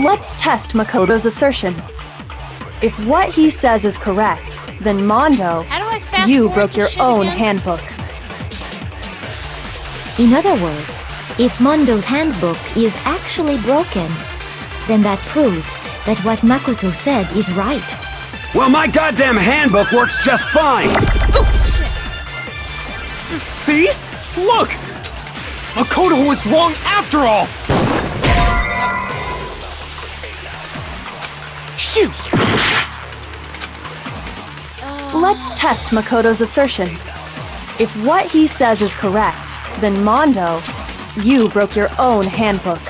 Let's test Makoto's assertion. If what he says is correct, then Mondo, How do I fast you forward broke this your shit own again? handbook. In other words, if Mondo's handbook is actually broken, then that proves that what Makoto said is right. Well, my goddamn handbook works just fine! See? Look! Makoto was wrong after all! Shoot! Let's test Makoto's assertion. If what he says is correct, then Mondo, you broke your own handbook.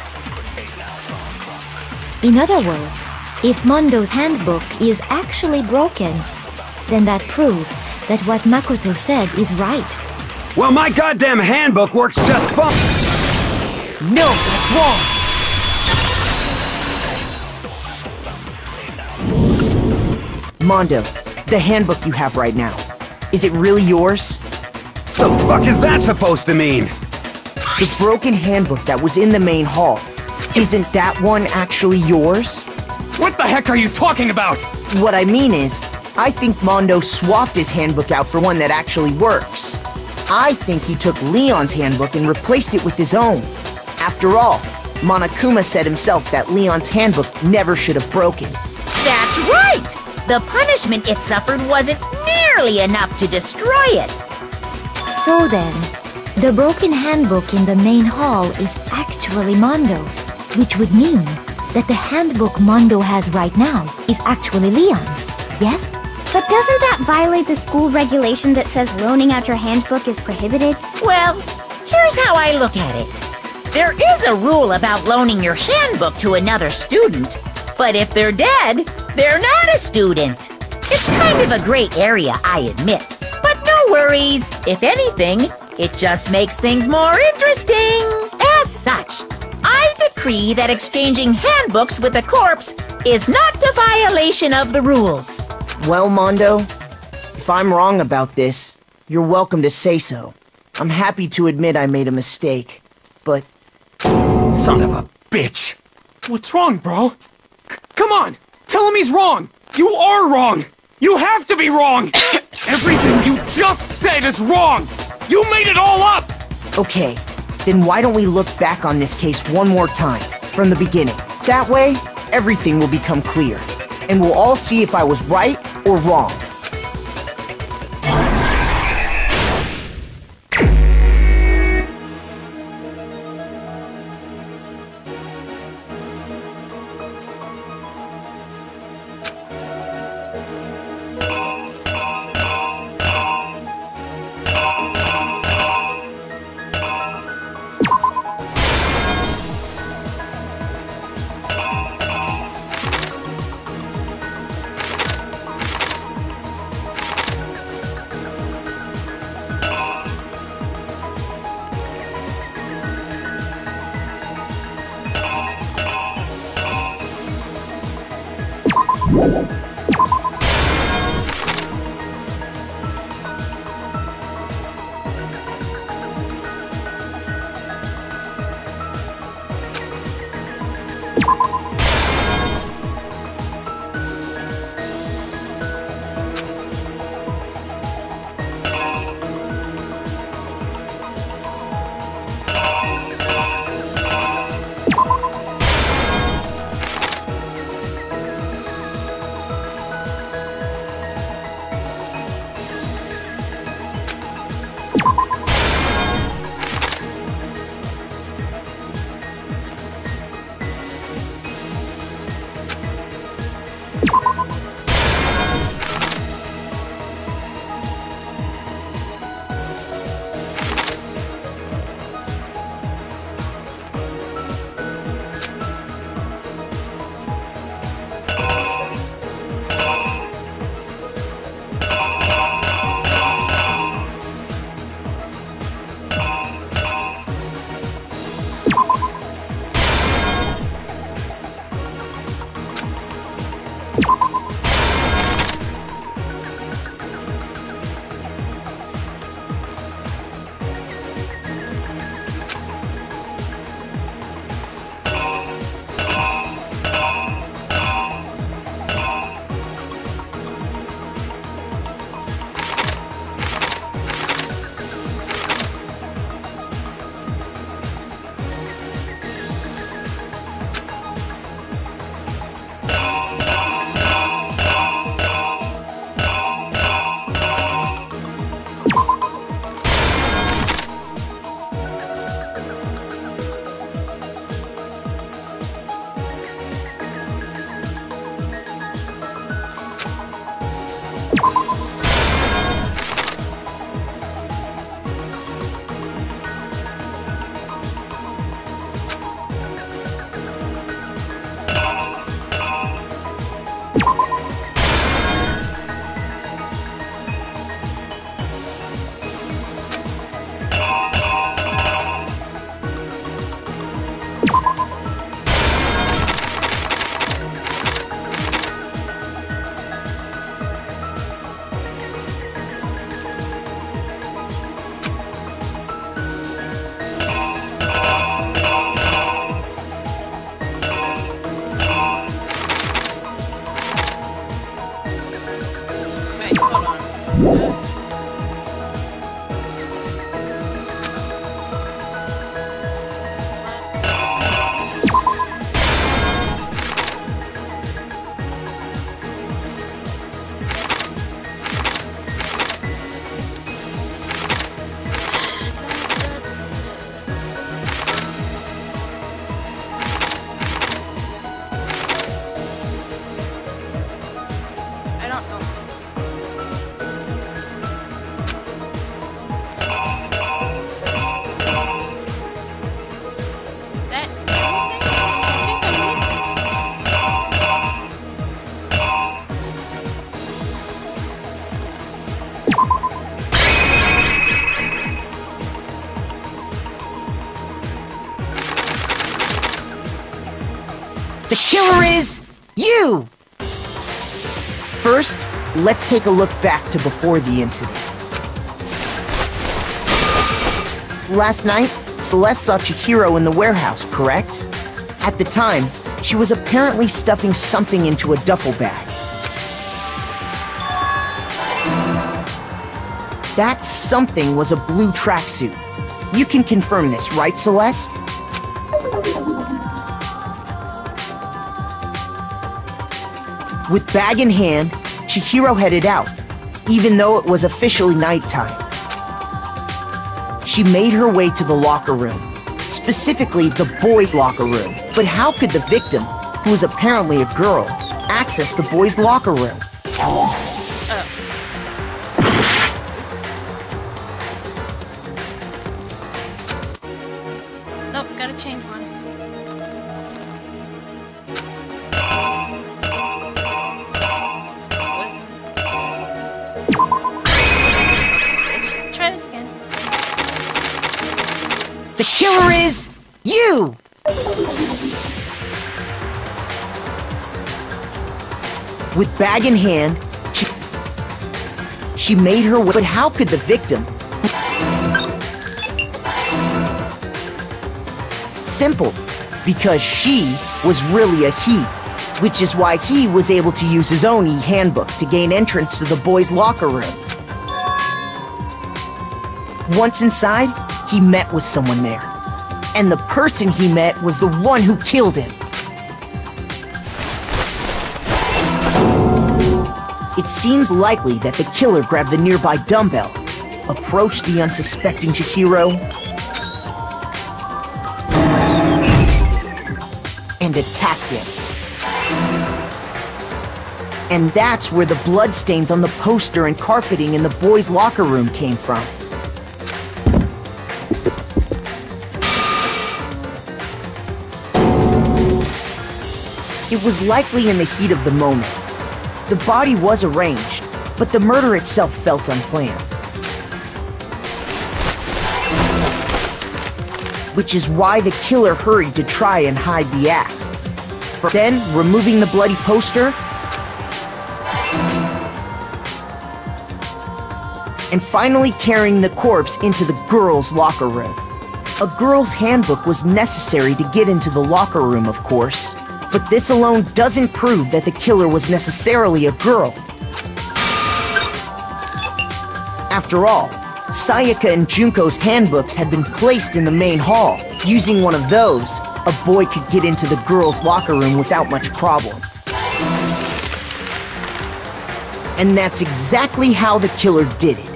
In other words, if Mondo's handbook is actually broken, then that proves that what Makoto said is right. Well, my goddamn handbook works just fine! No, that's wrong! Mondo, the handbook you have right now, is it really yours? The fuck is that supposed to mean? The broken handbook that was in the main hall, isn't that one actually yours? What the heck are you talking about? What I mean is, I think Mondo swapped his handbook out for one that actually works. I think he took Leon's handbook and replaced it with his own. After all, Monokuma said himself that Leon's handbook never should have broken. That's right! The punishment it suffered wasn't nearly enough to destroy it. So then, the broken handbook in the main hall is actually Mondo's, which would mean that the handbook Mondo has right now is actually Leon's, yes? But doesn't that violate the school regulation that says loaning out your handbook is prohibited? Well, here's how I look at it. There is a rule about loaning your handbook to another student, but if they're dead, they're not a student. It's kind of a gray area, I admit. But no worries. If anything, it just makes things more interesting. As such, I decree that exchanging handbooks with a corpse is not a violation of the rules. Well, Mondo, if I'm wrong about this, you're welcome to say so. I'm happy to admit I made a mistake, but... Son of a bitch! What's wrong, bro? Come on! Tell him he's wrong! You are wrong! You have to be wrong! Everything you just said is wrong! You made it all up! Okay, then why don't we look back on this case one more time, from the beginning? That way, everything will become clear, and we'll all see if I was right or wrong. The killer is you! First, let's take a look back to before the incident. Last night, Celeste saw Chihiro in the warehouse, correct? At the time, she was apparently stuffing something into a duffel bag. That something was a blue tracksuit. You can confirm this, right, Celeste? With bag in hand, Chihiro headed out, even though it was officially nighttime. She made her way to the locker room, specifically the boys' locker room. But how could the victim, who was apparently a girl, access the boys' locker room? Nope, gotta change one. Let's try this again. The killer is you! With bag in hand, she made her way. But how could the victim? Simple, because she was really a he, which is why he was able to use his own e-handbook to gain entrance to the boys' locker room. Once inside, he met with someone there, and the person he met was the one who killed him. It seems likely that the killer grabbed the nearby dumbbell, approached the unsuspecting Chihiro, and attacked him. And that's where the bloodstains on the poster and carpeting in the boys' locker room came from. It was likely in the heat of the moment. The body was arranged, but the murder itself felt unplanned. Which is why the killer hurried to try and hide the act. Then, removing the bloody poster, and finally carrying the corpse into the girls' locker room. A girl's handbook was necessary to get into the locker room, of course, but this alone doesn't prove that the killer was necessarily a girl. After all, Sayaka and Junko's handbooks had been placed in the main hall. Using one of those, a boy could get into the girls' locker room without much problem. And that's exactly how the killer did it.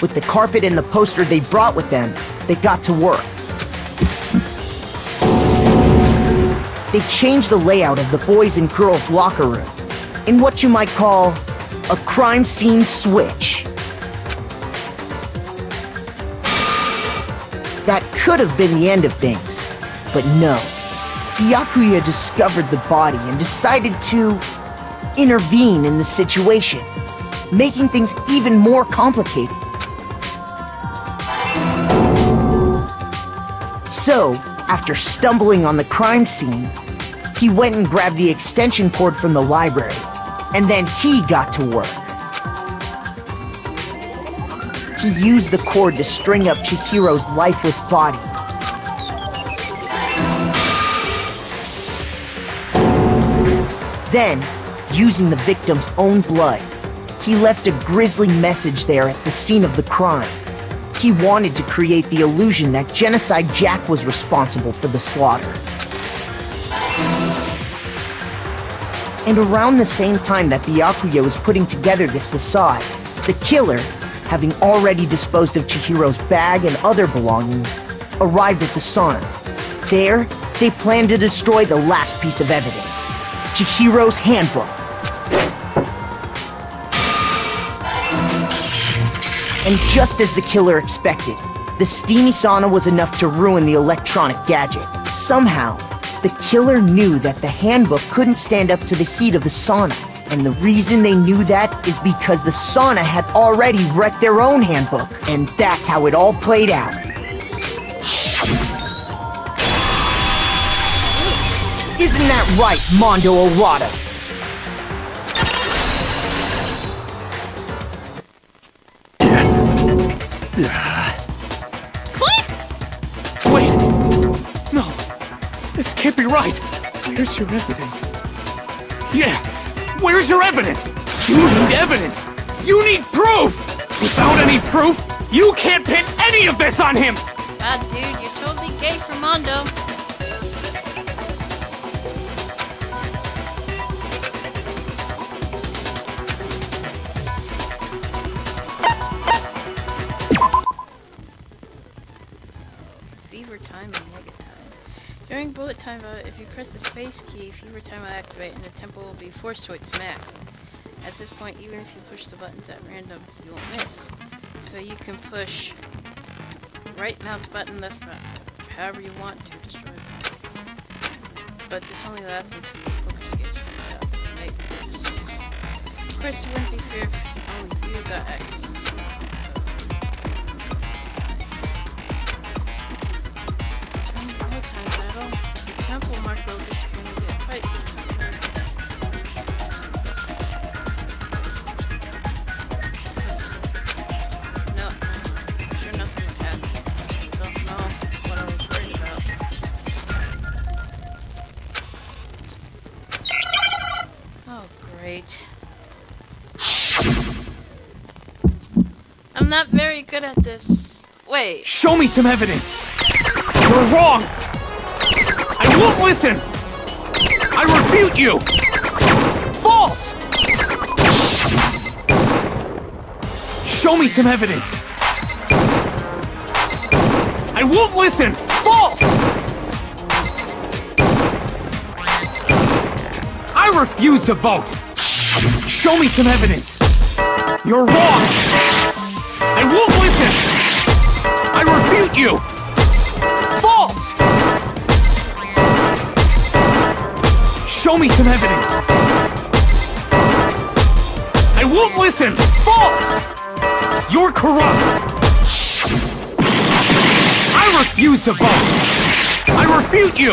With the carpet and the poster they brought with them, they got to work. They changed the layout of the boys' and girls' locker room in what you might call a crime scene switch. That could have been the end of things, but no. Byakuya discovered the body and decided to intervene in the situation, making things even more complicated. So, after stumbling on the crime scene, he went and grabbed the extension cord from the library, and then he got to work. He used the cord to string up Chihiro's lifeless body. Then, using the victim's own blood, he left a grisly message there at the scene of the crime. He wanted to create the illusion that Genocide Jack was responsible for the slaughter. And around the same time that Byakuya was putting together this facade, the killer, having already disposed of Chihiro's bag and other belongings, arrived at the sauna. There, they planned to destroy the last piece of evidence, Chihiro's handbook. And just as the killer expected, the steamy sauna was enough to ruin the electronic gadget. Somehow, the killer knew that the handbook couldn't stand up to the heat of the sauna. And the reason they knew that is because the sauna had already wrecked their own handbook. And that's how it all played out. Isn't that right, Mondo Orada? Wait! No! This can't be right! Where's your evidence? Yeah! Where's your evidence? You need evidence! You need proof! Without any proof, you can't pin any of this on him! God, dude, you're totally gay for Mondo. Fever time and nega time. During bullet time, if you press the space key, fever time will activate and the tempo will be forced to its max. At this point, even if you push the buttons at random, you won't miss. So you can push right mouse button, left mouse button, however you want to destroy it. But this only lasts until the focus gauge runs out, so make this. Of course, it wouldn't be fair if only you got access to it, so... During the bullet time battle, the temple mark will disappear and get fight for time. I'm not very good at this. Wait. Show me some evidence! You're wrong! I won't listen! I refute you! False! Show me some evidence! I won't listen! False! I refuse to vote! Show me some evidence! You're wrong! I won't listen! I refute you! False! Show me some evidence! I won't listen! False! You're corrupt! I refuse to vote! I refute you!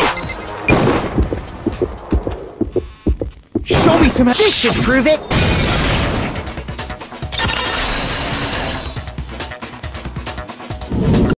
Show me some evidence! This should prove it!